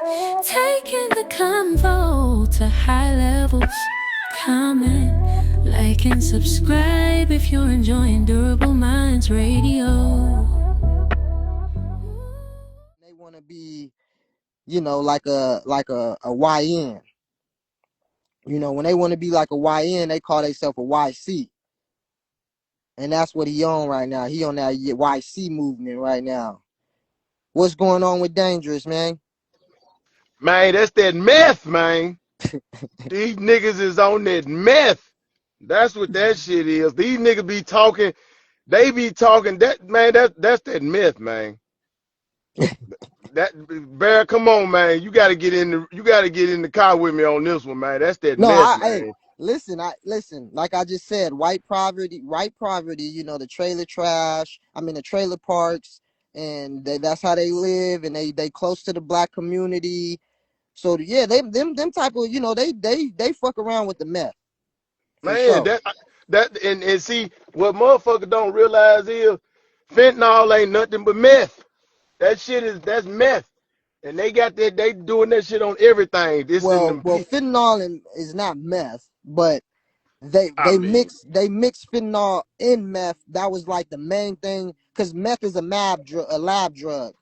Taking the convo to high levels. Comment, like, and subscribe if you're enjoying Durable Minds Radio. They want to be, like a YN. When they want to be like a YN, they call themselves a YC. And that's what he on right now. He on that YC movement right now. What's going on with Dangerous, man? Man, that's that meth, man. These niggas is on that meth. That's what that shit is. These niggas be talking. They be talking that man. That's that meth, man. That Bear, come on, man. You gotta get in the. You gotta get in the car with me on this one, man. That's that No, meth, hey, man. listen. Like I just said, white poverty. The trailer trash. I mean, the trailer parks, and that's how they live, and they close to the black community. So yeah, them type of they fuck around with the meth for Man, sure. that and see what motherfuckers don't realize is fentanyl ain't nothing but meth. That's meth. And they got that they doing that shit on everything. This in Well, them well, fentanyl is not meth, but they I they mean, mix they mix fentanyl in meth. That was like the main thing because meth is a lab drug.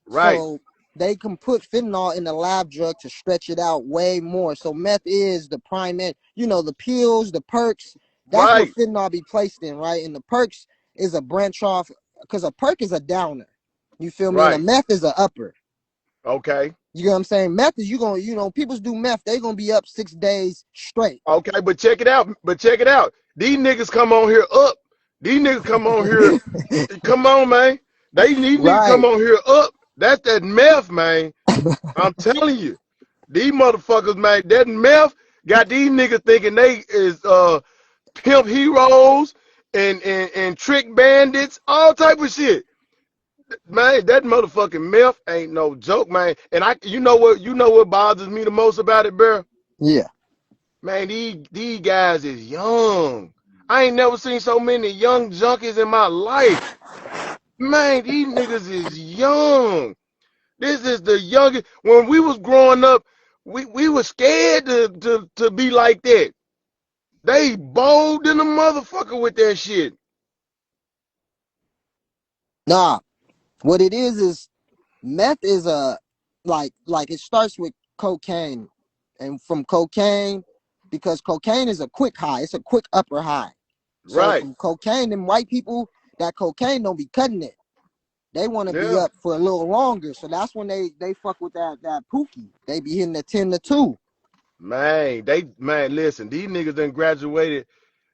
right, So they can put fentanyl in the lab drug to stretch it out way more. So meth is the primary, the pills, the perks. That's what right, fentanyl be placed in, right? And the perks is a branch off because a perk is a downer. You feel me? And a right. meth is a upper. Okay. You know what I'm saying? Meth is people do meth, they gonna be up 6 days straight. Okay, but check it out. But check it out. These niggas come on here up. These niggas come on here. Come on, man. These niggas come Right. on here up. That's that meth, man. I'm telling you. These motherfuckers, man, that meth got these niggas thinking they is pimp heroes and trick bandits, all type of shit. Man, that motherfucking meth ain't no joke, man. And you know what bothers me the most about it, bro? Yeah. Man, these guys is young. I ain't never seen so many young junkies in my life. Man, these niggas is young. This is the youngest. When we was growing up, we were scared to be like that. They bold in a motherfucker with that shit. Nah. What it is meth is a like it starts with cocaine. And from cocaine, because cocaine is a quick high, it's a quick upper high. So Right. from cocaine, them white people, that cocaine don't be cutting it. They want to be Yeah. up for a little longer. So that's when they fuck with that pookie. They be hitting the 10 to 2. Man, listen, these niggas done graduated.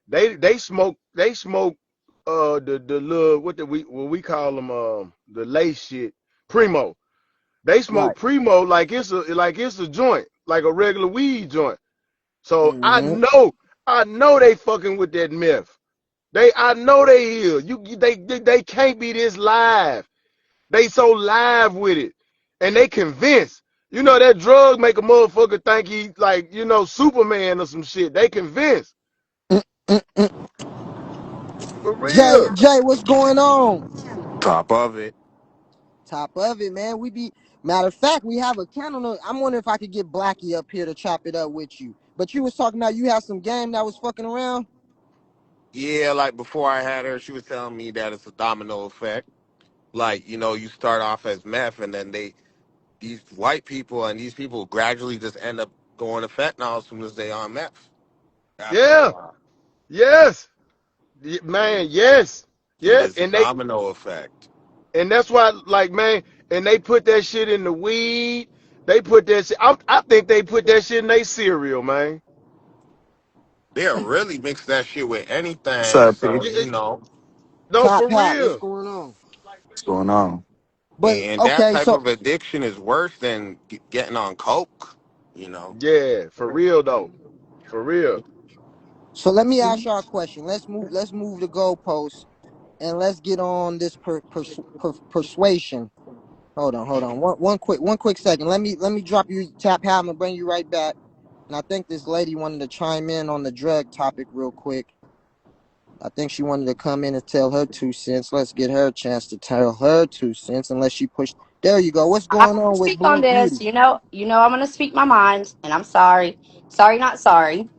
They smoke the little what we call them the lace shit primo. They smoke Right. primo like it's a joint, like a regular weed joint. So I Mm-hmm. know I know they fucking with that meth. I know they is. They can't be this live. They so live with it. And they convinced. You know that drug make a motherfucker think he like, Superman or some shit. They convinced. Mm-mm. For Jay, real. Jay, what's going on? Top of it. Top of it, man. Matter of fact, we have a candle. I'm wondering if I could get Blackie up here to chop it up with you. But you was talking about you had some game that was fucking around. Yeah, like before I had her, she was telling me that it's a domino effect. Like, you start off as meth and then these white people and these people gradually just end up going to fentanyl as soon as they on meth after a Yeah. while. Yes. Man, yes. And Yes. it's a domino effect. And that's why, like, man, and they put that shit in the weed. They put that shit. I think they put that shit in their cereal, man. They'll really mix that shit with What's anything. up, P? So, Yeah, no, Top for Hat, what's real. going on? What's going on? But and that okay, type so of addiction is worse than getting on coke, you know. Yeah, for real though. For real. so let me ask y'all a question. Let's move the goalposts and let's get on this persuasion. Hold on. One quick second. Let me drop you Tap Hat. I'm gonna bring you right back. And I think this lady wanted to chime in on the drug topic real quick. I think she wanted to come in and tell her 2 cents. Let's get her a chance to tell her 2 cents, unless she pushed. There you go. What's I going can on with speak on Blue this. Beauty? You know, I'm gonna speak my mind, and I'm sorry. Sorry, not sorry.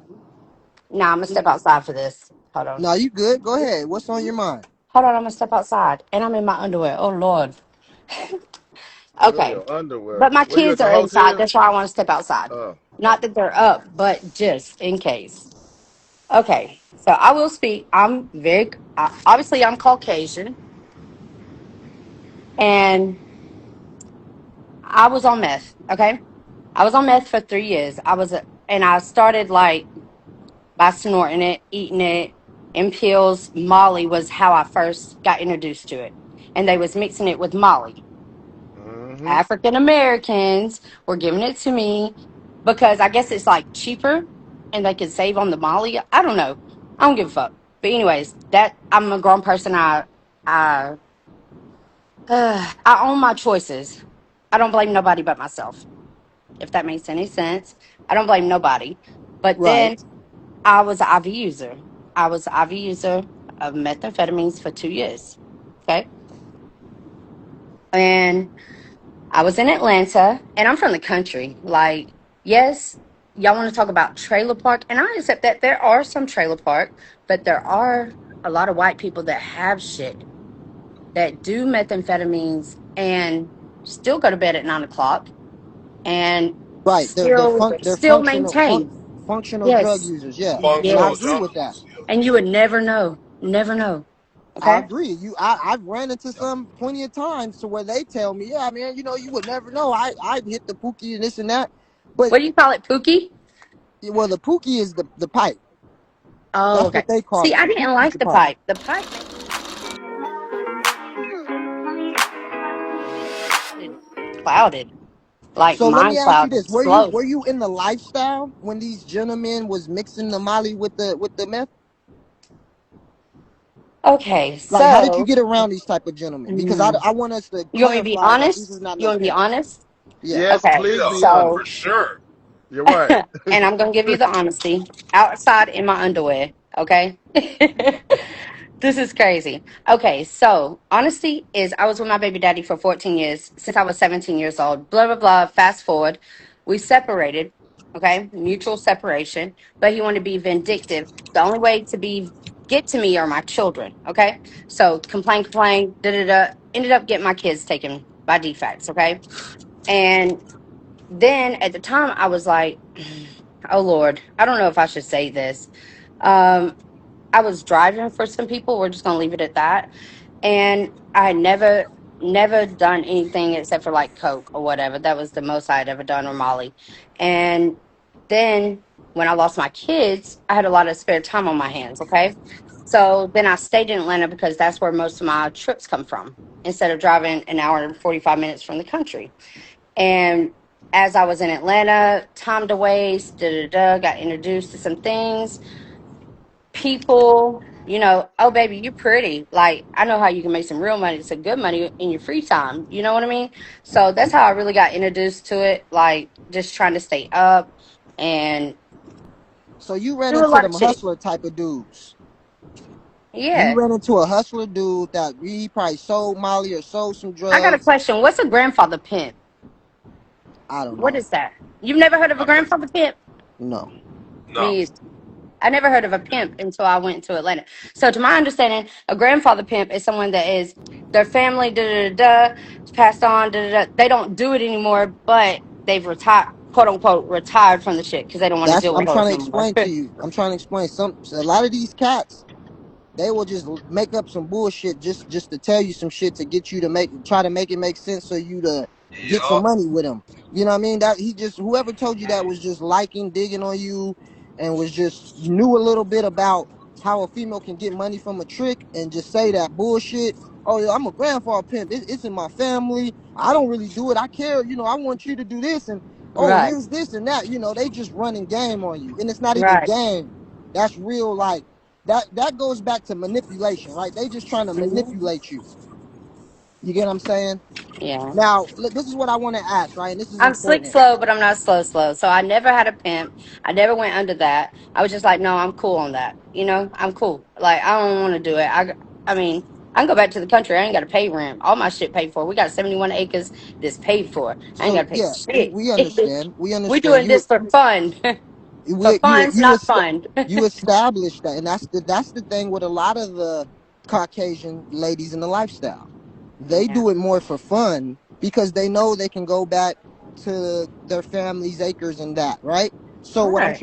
Nah, I'm gonna step outside for this. Hold on. No, you good. Go ahead. What's on your mind? Hold on, I'm gonna step outside. And I'm in my underwear. Oh Lord. You in Okay. your underwear. But my Where you at kids the are inside. hotel? That's why I want to step outside. Oh, Not that they're up, but just in case. Okay. So I will speak. Obviously I'm Caucasian, and I was on meth. Okay. I was on meth for 3 years. And I started like by snorting it, eating it in pills. Molly was how I first got introduced to it. And they was mixing it with Molly. mm-hmm. African Americans were giving it to me because I guess it's like cheaper and they could save on the Molly. I don't know. I don't give a fuck. But anyways, that I'm a grown person. I I own my choices. I don't blame nobody but myself. If that makes any sense, I don't blame nobody. But Right. then I was an IV user. I was an IV user of methamphetamines for 2 years. Okay, and I was in Atlanta, and I'm from the country. Like, yes, y'all want to talk about trailer park, and I accept that there are some trailer park, but there are a lot of white people that have shit that do methamphetamines and still go to bed at 9 o'clock and Right. still They're still maintain. functional drug Yes, users. Yeah, and I Functional yes, agree drug with that. use. Yeah. and you would never know, never know. I Okay, agree. I've ran into some plenty of times to where they tell me, yeah, man, you would never know. I hit the pookie and this and that, but what do you call it, Pookie? well, the pookie is the pipe. Oh, That's okay. what they call See, it. I The didn't pookie's like the the pipe. pipe. The pipe made it clouded, like So let me mind ask you clouded, this: slow. were you in the lifestyle when these gentlemen was mixing the Molly with the meth? Okay, Like, how did you so get around these type of gentlemen? Because mm, I want us to you want me to be clarify that these honest? is not You no want to be pimps. honest? Yeah. Yes, Okay, please Yeah, be honest. so for sure. You're right. and I'm gonna give you the honesty outside in my underwear. Okay. This is crazy. Okay, so honesty is I was with my baby daddy for 14 years since I was 17 years old. Blah blah blah. Fast forward, we separated. Okay, mutual separation. But he wanted to be vindictive. The only way to be get to me are my children. Okay, so complain, complain, da da da. Ended up getting my kids taken by defects. Okay, and then at the time I was like, oh Lord, I don't know if I should say this. Um, I was driving for some people. We're just gonna leave it at that. And I had never done anything except for like Coke or whatever. That was the most I had ever done, or Molly. And then when I lost my kids, I had a lot of spare time on my hands. Okay. So then I stayed in Atlanta because that's where most of my trips come from instead of driving an hour and 45 minutes from the country. And as I was in Atlanta, time to waste, got introduced to some things, people, oh baby, you're pretty. Like I know how you can make some real money, some good money in your free time. You know what I mean? So that's how I really got introduced to it. Like just trying to stay up and So you ran do a into lot of them shit. hustler type of dudes. You Yeah. ran into a hustler dude that he probably sold Molly or sold some I got a drugs. question. What's a grandfather pimp? I don't What know. is that? You've never heard of a I've never. grandfather pimp? No. No. Me either. I never heard of a pimp until I went to Atlanta. So, to my understanding, a grandfather pimp is someone that is their family, it's passed on, They don't do it anymore, but they've retired, quote unquote, retired from the shit because they don't want to That's deal I'm with trying hoes to no more. explain to you. I'm trying to explain a lot of these cats. They will just make up some bullshit just to tell you some shit to get you to try to make it make sense so you to get some Yeah. money with them. You know what I mean? That he just whoever told you that was just liking, digging on you, and was just knew a little bit about how a female can get money from a trick and just say that bullshit. Oh yeah, I'm a grandfather pimp. It's in my family. I don't really do it. I care. I want you to do this and oh Right, here's this and that. They just running game on you, and it's not even right. game. That's real like that goes back to manipulation, right? They just trying to Mhm. manipulate you. You get what I'm saying? Yeah. Now, this is what I want to ask, right? And this is I'm slick important. slow, but I'm not slow slow. So I never had a pimp. I never went under that. I was just like, no, I'm cool on that. I'm cool. Like I don't want to do it. I mean, I can go back to the country. I ain't got to pay rent. All my shit paid for. We got 71 acres that's paid for. I ain't got So to pay yeah, shit. we understand. We We understand. doing this for fun. For we you fun's you not est- fun. you establish that, and that's the thing with a lot of the Caucasian ladies in the lifestyle. They Yeah. do it more for fun because they know they can go back to their family's acres and that, right? So what I'm Right. trying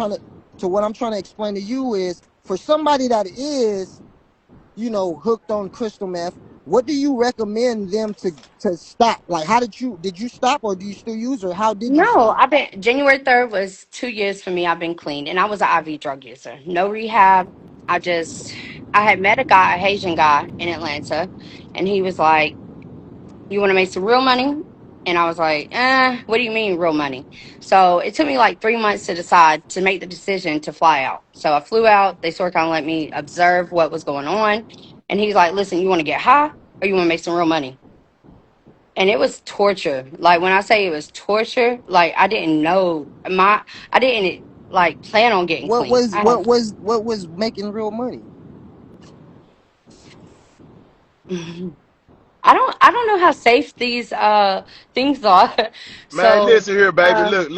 to explain to you is, for somebody that is, hooked on crystal meth, what do you recommend them to stop? Like, how did you stop, or do you still use, or how did you No, stop? I've been January 3rd was 2 years for me. I've been clean and I was an IV drug user. No rehab. I had met a guy, a Haitian guy in Atlanta, and he was like, you want to make some real money? And I was like, what do you mean real money? So it took me like 3 months to decide to make the decision to fly out. So I flew out. They sort of kind of let me observe what was going on. And he's like, listen, you want to get high or you want to make some real money? And it was torture. Like when I say it was torture, like I didn't like plan on getting What clean. was what was what was making real money? I don't know how safe these things are. Man, So listen here, baby. uh Look,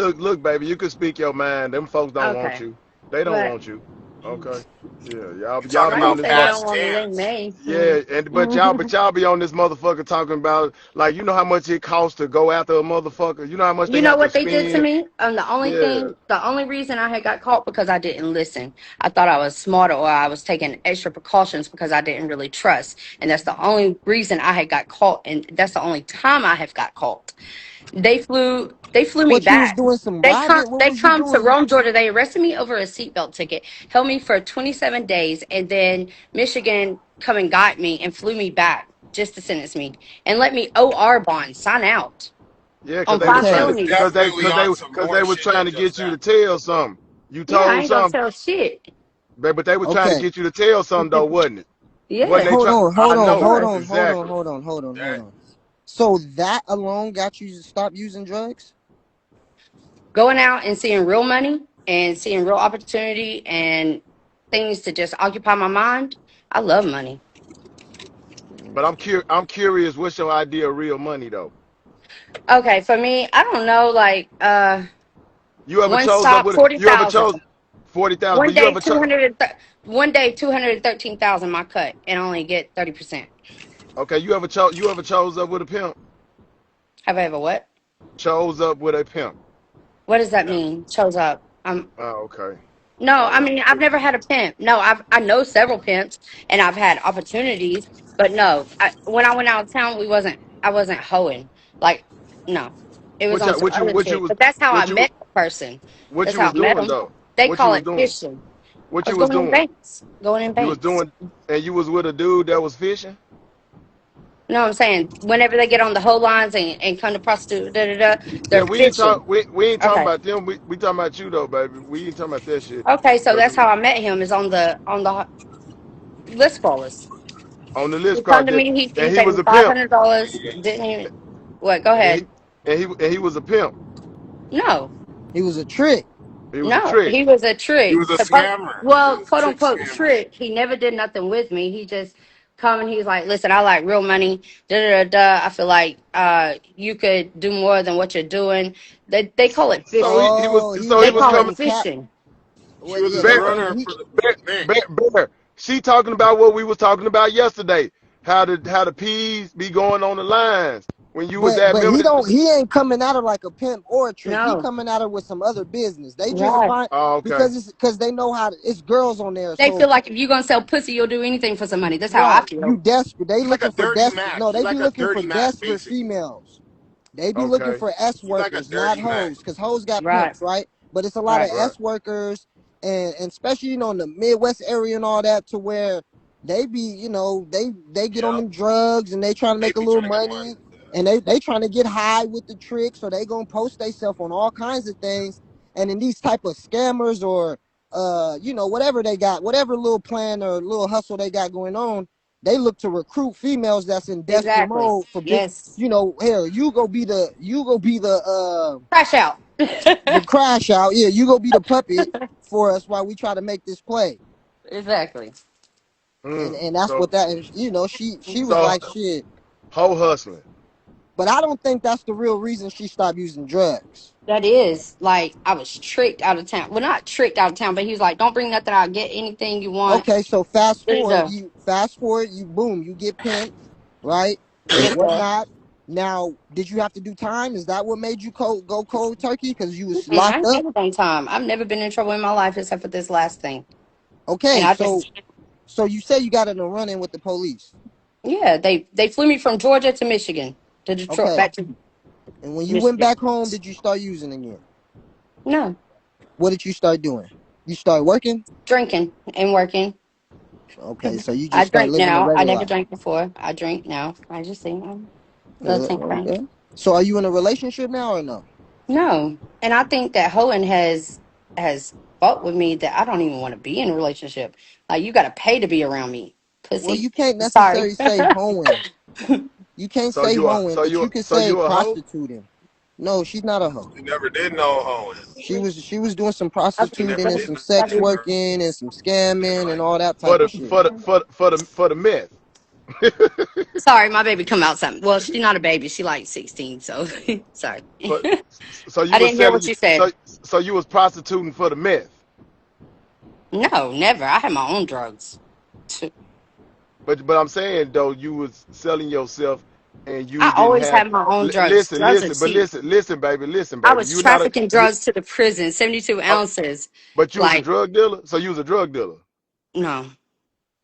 baby. You can speak your mind. Them folks don't want okay. you. They don't But want you. Okay. Yeah, y'all talking I be didn't on about this say they mother. don't last want me. They dance. may. Yeah, and Mhm. but y'all be on this motherfucker talking about, like, you know how much it costs to go after a motherfucker. You know how much they You know have to what they did to spend. me? Yeah. The only reason I had got caught because I didn't listen. I thought I was smarter or I was taking extra precautions because I didn't really trust. And that's the only reason I had got caught. And that's the only time I have got caught. They flew me What, you was back. doing some robbing? What They was you come to doing? Rome, Georgia. They arrested me over a seatbelt ticket, held me for 27 days, and then Michigan come and got me and flew me back just to sentence me and let me OR bond, sign out Yeah, cause on they was five He trying Okay. to, was felonies. definitely on some cause more they was shit trying than to just get you to that. tell something. You Yeah, told I them ain't gonna something, tell shit. but they was trying to Okay. get you to tell something though, wasn't it? Wasn't Yeah, they Hold try? on, I hold it on, know hold was. on, hold on, exactly. hold on, hold on, hold That on. So that alone got you to stop using drugs? Going out and seeing real money and seeing real opportunity and things to just occupy my mind. I love money. But I'm curious. What's your idea of real money though? Okay, for me, I don't know, like You ever one chose up stop with it? You ever 40,000. chose 40,000? One But you day ever chose? 213,000 my cut and only get 30%. Okay, you ever chose up with a pimp? Have I ever what? Chose up with a pimp. What does that no. mean? Shows up. Oh, okay. No, All I right. mean I've never had a pimp. No, I know several pimps and I've had opportunities, but no, when I went out of town, I wasn't hoeing. Like no, it was What on you some what you other what you shit. was But that's how I what you met the person. what That's you how was I met doing them. though? They What you call was it doing? fishing. What I you was was going in doing? banks, going in You was banks. doing, and you was with a dude that was fishing. You know what I'm saying? Whenever they get on the whole lines and come to prostitute, Yeah, they're we ain't fishing. talk. We ain't talking Okay. about them. We talking about you though, baby. We ain't talking about that shit. Okay, so Cause that's how I met him is on the list callers. on the He list come card to that, me, he and he paid was me a five pimp, hundred dollars. Didn't even what, go and he ahead. and he was a pimp. No, He was a trick. He was a no. trick. He was a He trick. was a scammer. He Well, was a quote trick unquote scammer. trick. He never did nothing with me. He just come and he's like, listen, I like real money. Da da da da. I feel like you could do more than what you're doing. They call it So fishing. Oh, he he was They was call running it coming. the cap. fishing. He What? was Yeah, his Bear, they were. runner He for the bear, bank. bear. She talking about what we was talking about yesterday. How the peas be going on the lines when you was But at. but Remember he that? don't he ain't coming at her like a pimp or a trick. He No. coming at her with some other business. They just Right. find, Oh, okay. because they know how to, it's girls on there. They So feel like if you're gonna sell pussy, you'll do anything for some money. That's how I right, feel. you desperate. They He's like a looking for dirty desperate. Mac. No, He's they be like a looking for dirty Mac, desperate basically. females. They be looking Okay. for S He's like a workers, not dirty Mac. hoes, because hoes got Right. pimps, right? But it's a lot of Right. Right. S workers, and especially in the Midwest area and all that, to where they be, they get on Yep. them drugs and they trying to They make a be little trying to get money. money, and they trying to get high with the tricks, or they gonna post themselves on all kinds of things, and in these type of scammers, or whatever they got, whatever little plan or little hustle they got going on, they look to recruit females that's in desperate Exactly. mode for big. Yes. Hell, Crash out. the crash out. Yeah, you go be the puppet for us while we try to make this play. Exactly. and that's So what that is. You know, she was so like shit. hoe hustling. But I don't think that's the real reason she stopped using drugs. That is like I was tricked out of town. Well, not tricked out of town, but he was like, "Don't bring nothing out. Get anything you want." Okay, so fast There's forward, a you boom, you get pimped, right? And yes, sir. whatnot. Now, did you have to do time? Is that what made you go cold turkey? Because you was And I locked ain't up? never done time. I've never been in trouble in my life except for this last thing. And Okay, I so just you say you got in a run in with the police. yeah, they flew me from Georgia to Michigan to Detroit Okay. back to And when you went Michigan. back home, did you start using again? No, What did you start doing? You start working? drinking and working. Okay, so you I just start drink living a now. I regular never life. drank before. I drink now. I just think little thing. Okay. So are you in a relationship now or no? No, and I think that Hohen has fought with me that I don't even want to be in a relationship. Like you got to pay to be around me, Well, pussy. you can't Sorry. necessarily say hoeing. You can't So say you are hoeing, but you could so say you a hoe? prostituting. No, she's not a hoe. You never did know hoeing. She was doing some You never prostituting and did some know sex hoeing. working and some scamming and Right. all that For type the of shit. for the for the for the meth. Sorry, my baby come out something. Well, she's not a baby. She like 16. So sorry. For so you I was didn't hear selling what you said. so you was prostituting for the meth. No, never. I had my own drugs. But I'm saying though you was selling yourself and you I didn't always have had my own drugs. listen Drugs are listen but cheap. listen I baby was you not a trafficking you drugs to the prison, 72 uh, ounces. but you was a Like, drug dealer so you was a drug dealer. no,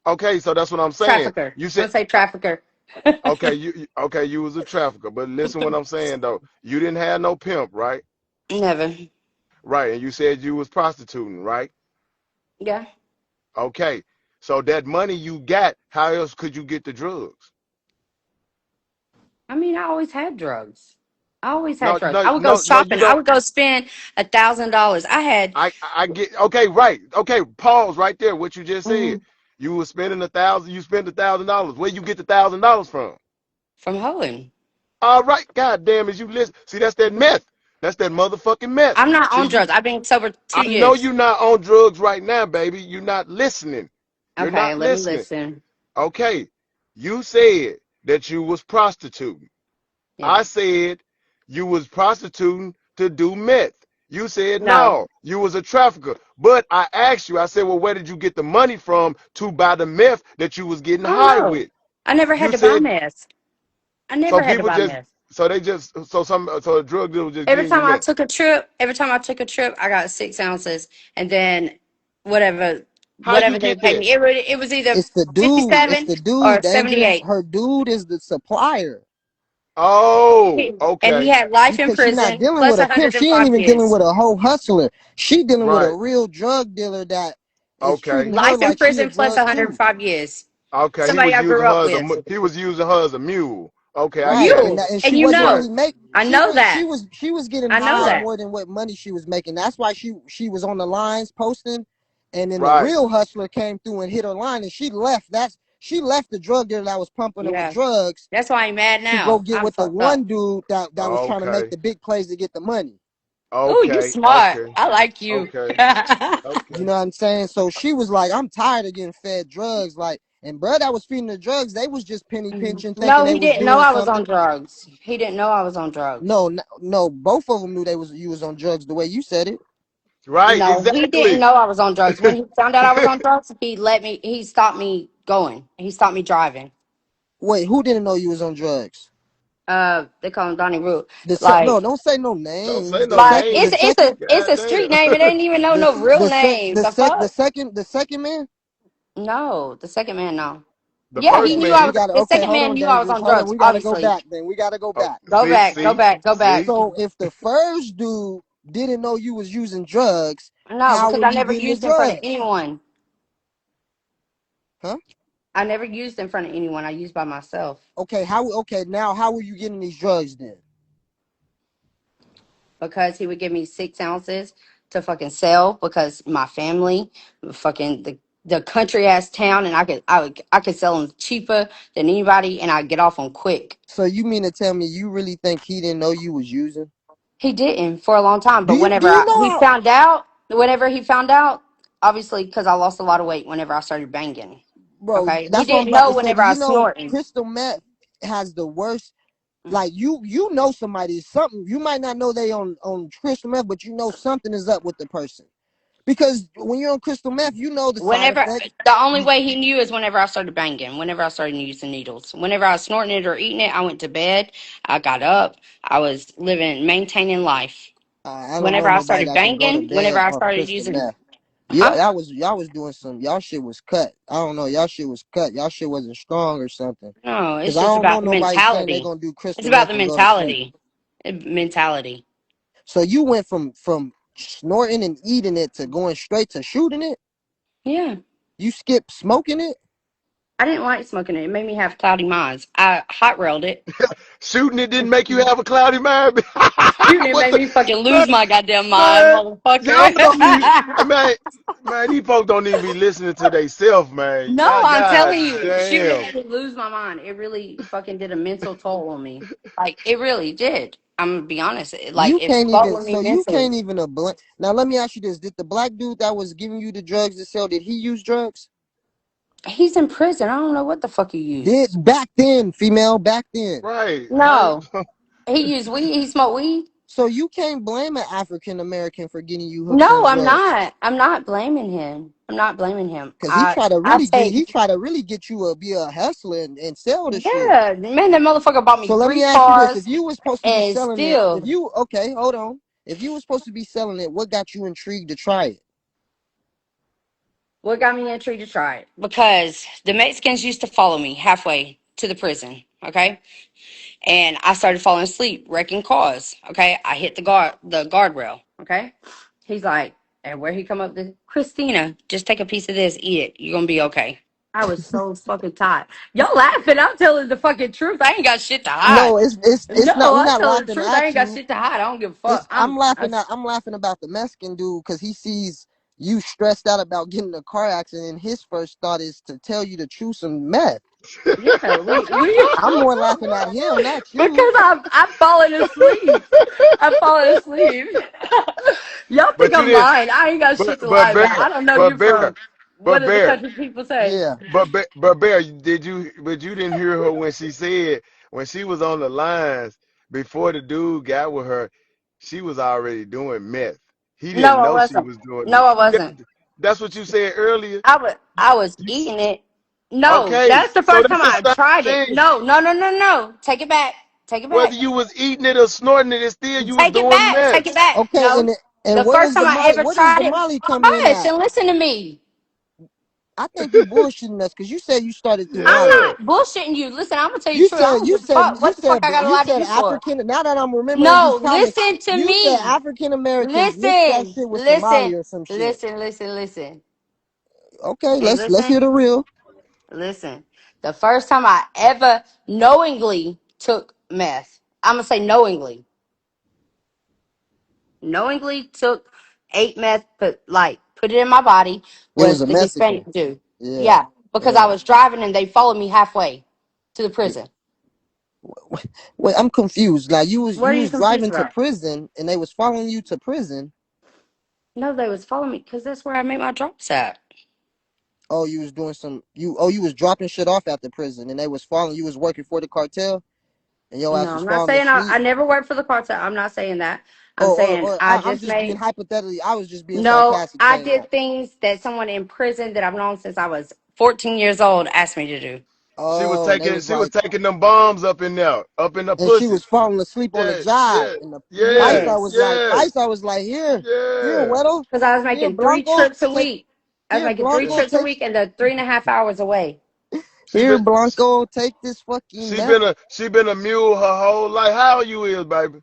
Okay, so that's what I'm saying. trafficker. You I'm said gonna say trafficker. okay okay you was a trafficker but listen what I'm saying though you didn't have no pimp right. Never. Right, and you said you was prostituting, right? Yeah. Okay. So that money you got, how else could you get the drugs? I mean, I always had drugs. I always had No, drugs. no, I would go no, no, you shopping. I don't. would go spend $1,000. I had, I get okay, right. Okay, pause right there. What you just said. mm, You was spending 1,000, you spent $1,000. Where you get the $1,000 from? from hoeing. All right, god damn is you listen. See, that's that meth. That's that motherfucking meth. I'm not See, on drugs. I've been sober I two know years. you're not on drugs right now, baby. You're not listening. You're Okay, not let me listening. listen. Okay. You said that you was prostituting. Yeah. I said you was prostituting to do meth. You said No. no, you was a trafficker. But I asked you, I said, well, where did you get the money from to buy the meth that you was getting I don't high know. with? I never had You to buy said meth. I so never had to people buy just meth. so they just so a drug dealer was just getting you meth. Every time I took a trip, I got 6 ounces, and then whatever, How you whatever they get paid that? me, it was either It's the dude. It's 57 the or dude. The engine. 78. Her dude is the supplier. Oh, And he okay. had life in Because she not prison dealing plus with a pimp. She ain't 105 even dealing years. with a whole hustler. She dealing with a Right. real drug dealer that is treating Okay. her Life in like she a prison plus drug too. 105 years. Okay. Somebody I grew up with. He was using her as a mule. Okay, I Right. got And you. You, that, and and she you wasn't Right. know, really make I know that. she was getting I know high Right. that. more than what money she was making. That's why she was on the lines posting, and then the Right. real hustler came through and hit her line and she left. She left the drug dealer that was pumping her with Yeah. drugs That's why I'm mad to go now. get I'm with the fucked up. one dude that was trying to make Okay. the big plays to get the money. Oh, you Okay. smart. Okay. I like you. Okay. You Okay. know what I'm saying? So she was like, I'm tired of getting fed drugs. Like, and bro that was feeding the drugs, they was just penny pinching, thinking No, they he was didn't know doing I was on something. drugs. He didn't know I was on drugs. No, no, no, both of them knew you was on drugs the way you said it. Right. No, he didn't Exactly. know I was on drugs. When he found out I was on drugs, he stopped me going. He stopped me driving. Wait, who didn't know you was on drugs? They call him Donnie Root. No, Like, don't say no Don't say names. no The names. second, it's God a street damn. name. It ain't even know no real name. The fuck? the second man. No, the second man, no. The Yeah, he first Okay, knew man, I we was. he got to The okay. second Hold man on, knew I was dangerous. on Hold on, drugs. we got to go Obviously, back. Then we got to go oh, back. go see, back, go see, back, go back. see. So if the first dude didn't know you was using drugs, No, how because were I you never getting the used in front of drugs? anyone. Huh? I never used in front of anyone. I used by myself. Okay, now how were you getting these drugs then? Because he would give me 6 ounces to fucking sell because my family, fucking the country ass town, and I could sell them cheaper than anybody, and I get off them quick. So you mean to tell me you really think he didn't know you was using? He didn't for a long time, Do but you know how whenever he found out, obviously because I lost a lot of weight whenever I started banging. bro. Okay, he That's what I'm didn't about know to say. whenever Do I you was know snorting. crystal meth has the worst? Like you know somebody is something. You might not know they on crystal meth, but you know something is up with the person because when you're on crystal meth, you know the side Whenever effects. the only way he knew is whenever I started banging, whenever I started using needles, whenever I was snorting it or eating it, I went to bed, I got up, I was living, maintaining life. I don't know Whenever I nobody started that can go to banging, whenever bed I off started crystal using, meth. Yeah, huh? that was y'all was doing some y'all shit was cut. I don't know, y'all shit was cut. Y'all shit wasn't strong or something. No, Cause it's I just don't know about the nobody saying they mentality. gonna do It's crystal about meth the and go to sleep. mentality. Mentality. So you went from snorting and eating it to going straight to shooting it. Yeah. You skipped smoking it. I didn't like smoking it. It made me have cloudy minds. I hot railed it. Shooting it didn't make you have a cloudy mind. Shooting it What made the me fucking man, lose my goddamn mind, man? Y'all motherfucker. don't even man. These folks don't even be listening to themselves, man. No, God, I'm God telling you, shooting damn. made me lose my mind. It really fucking did a mental toll on me. Like it really did. I'm gonna be honest. You It can't fucked even. with me So you mentally. can't even Now let me ask you this: did the black dude that was giving you the drugs to sell? Did he use drugs? He's in prison. I don't know what the fuck he Did used. back then, female back then. Right. How No, he used weed. He smoked weed. So you can't blame an African American for getting you hooked No, on I'm drugs. not. I'm not blaming him. I'm not blaming him. Cause he tried to I really get take he tried to really get you to be a hustler and sell the shit. yeah, man. That motherfucker bought me So let me three ask you this: if cars you was supposed to be and selling it, if still you okay, hold on. If you was supposed to be selling it, what got you intrigued to try it? what got me intrigued to try it because the Mexicans used to follow me halfway to the prison. Okay, and I started falling asleep, wrecking cars. Okay, I hit the guardrail. Okay, he's like, and where he come up to Christina, just take a piece of this, eat it. You're gonna be okay. I was so fucking tired. Y'all laughing? I'm telling the fucking truth. I ain't got shit to hide. No, it's not. No, We're I'm not telling the laughing truth. I at ain't got you. shit to hide. I don't give a fuck. It's I'm laughing about the Mexican dude because he sees you stressed out about getting in a car accident. And his first thought is to tell you to chew some meth. yeah, we I'm more laughing at him, not you. because I'm falling asleep. I'm falling asleep. Y'all think but you I'm didn't lying. I ain't got shit to lie but about. bear I don't know but you bear from what but do the bear country people say? Yeah. but bear did you but you didn't hear her when she said when she was on the lines before the dude got with her, she was already doing meth. He No, didn't I know she wasn't. was doing No, it. I Yeah, wasn't. that's what you said earlier. I was You, eating it. No, okay, that's the so first that's time the I tried same it. thing. No, no, no, no, no. Take it back. Take it Whether back. you was eating it or snorting it, it's still you was Take it doing back. meth. Take it back. Okay, No. and The where first does the time I Molly ever where does tried the it, Molly come in hush at? and listen to me. I think you bullshitting us because you said you started through I'm Molly. Yeah. not bullshitting you. Listen, I'm gonna tell you the truth. I don't give a fuck. What the fuck I gotta You lie to said you for? African. Now that I'm remembering these No, comments, listen to you said me. African Americans mixed that Listen, shit with Somali listen, or some shit. listen, listen, listen. Okay, Okay, let's hear listen, the real. listen. The first time I ever knowingly took meth, I'm gonna say knowingly took ate meth, put it in my body It was was a the Mexican. Hispanic dude. Yeah, Yeah, because I yeah. was driving and they followed me halfway to the prison. Wait, I'm confused. Now What you are you was confused driving to about? prison and they was following you to prison. No, they was following me because that's where I made my drops at. Oh, you was doing some you was dropping shit off at the prison and they was following you was working for the cartel and your ass No, was I'm not falling saying asleep. I never worked for the cartel. I'm not saying that. I'm saying I I'm just just being made hypothetically. I was just being no. sarcastic I saying did that. things that someone in prison that I've known since I was 14 years old asked me to do. Oh, and they was She was like, taking them bombs up in there, up in the and she pussy. was falling asleep on the Yeah, job. yeah, And the yeah, Yes, yeah, Paisa was like, here, yeah. Weddle, because I was here, making three Blanco, trips a take week. I was here, making three Yeah. Blanco, trips a take week and they're 3.5 hours away. She here, been Blanco, take this fucking meth. she been a mule her whole life. How old you is, baby?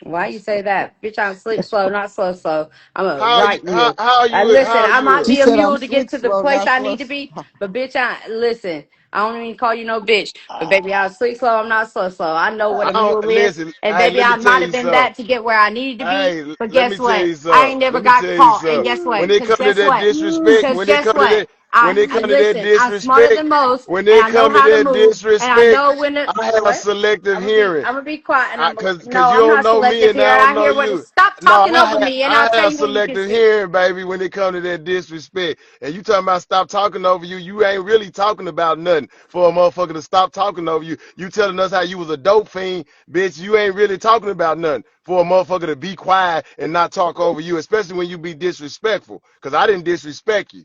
Why you say that? Bitch, I'm sleep slow, not slow. I'm a How you right mule. Listen, how I you might is? She be a said, I'm mule to get slick, to the slow, place not I slow. need to be, but bitch, listen. I don't even call you no bitch, but baby, I'm sleep slow. I'm not slow. I know what I a don't mule is, listen. and Hey, baby, let me I tell might have you been something. that to get where I needed to be. But Let me guess tell what? you I something. ain't never Let me got tell you caught. And something. guess what? When it Because come to guess that what? disrespect, Because when it guess come to what? that, when it come to that Listen. I'm smarter disrespect, than most, when and it I know come to how to that move, and I disrespect, know when to I have what. selective hearing. I'm gonna be quiet, and Cause no, you I'm don't not know me selective and here, I and don't I know hear what is. you. Stop No, talking over me, and I'll I tell have you when you can selective speak. hearing, baby, when it come to that disrespect. And you talking about stop talking over you. You ain't really talking about nothing for a motherfucker to stop talking over you. You telling us how you was a dope fiend, bitch. You ain't really talking about nothing for a motherfucker to be quiet and not talk over you, especially when you be disrespectful. Cause I didn't disrespect you.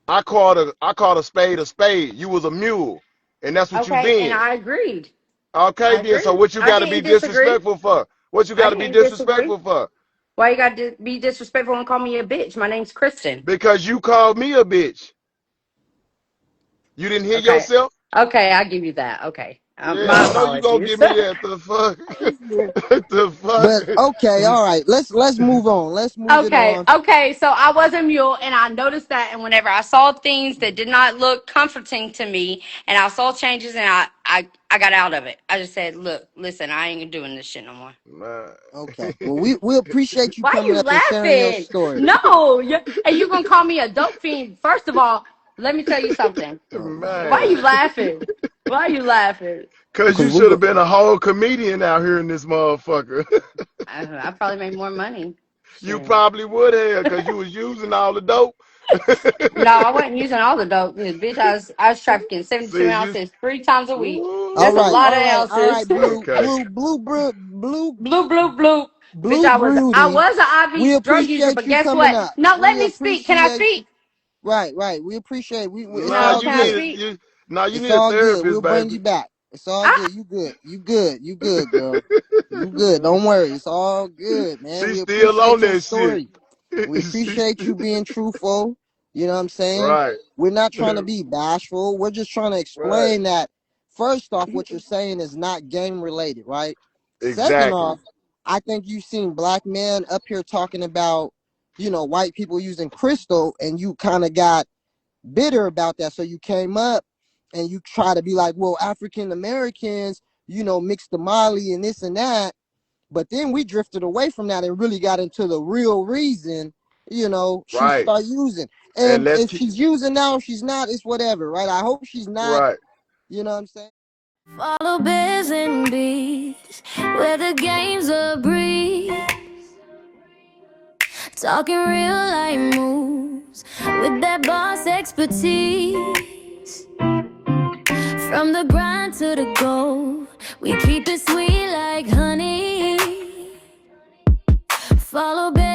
I called a spade a spade. You was a mule. And that's what you Okay, and been. I agreed. Okay I then. So agreed. what you I gotta be didn't disagree. disrespectful for? What you I gotta be didn't disagree. disrespectful for? Why you got to be disrespectful and call me a bitch? My name's Kristen. Because you called me a bitch. You didn't hear Okay. yourself? Okay, I'll give you that. Okay. Yeah, My I know you gonna apologies. give me that. The fuck? the But okay, fuck? all right. Let's move on. Let's move it Okay, on. okay. So I was a mule, and I noticed that. And whenever I saw things that did not look comforting to me, and I saw changes, and I got out of it. I just said, "Look, listen, I ain't doing this shit no more." Man. Okay. Well, we appreciate you Why coming you up and sharing your laughing? story. No, and you gonna call me a dope fiend? First of all, let me tell you something. Oh my Why Man. you God. laughing? Why you laughing? Cause Cause you we should have go. been a whole comedian out here in this motherfucker. I probably make more money. You Shit. probably would have, cause you was using all the dope. No, I wasn't using all the dope. Bitch, I was trafficking 72 See you. ounces 3 times a week. All That's a right, lot of Ooh. all ounces. right, blue, Okay. blue, blue, blue, Blue, blue, blue. Bitch, blue I beauty. was an We IV drug user, appreciate but you guess coming what? up. No, let We me speak. Can I appreciate speak? right. We appreciate it's Nah, No, all you can I need good. it. speak? Nah, you It's need a all good. therapist, We'll bring you baby. back. It's all I, good. You good, girl. You good. Don't worry. It's all good, man. She's We still on appreciate your that shit. story. We She's appreciate you being truthful. You know what I'm saying? right. We're not trying to be bashful. We're just trying to Right. explain that first off, what you're saying is not game related, right? Second Exactly. off, I think you've seen black men up here talking about, white people using crystal, and you kind of got bitter about that. So you came up and you try to be like, well, African Americans, mix the Molly and this and that. But then we drifted away from that and really got into the real reason, she Right. start using. And And let's if keep she's using now, she's not, it's whatever, right? I hope she's not, right. you know what I'm saying? Follow Biz and Bees, where the game's a breeze. Talking real life moves with that boss expertise. From the grind to the goal, we keep it sweet like honey. Follow Biz.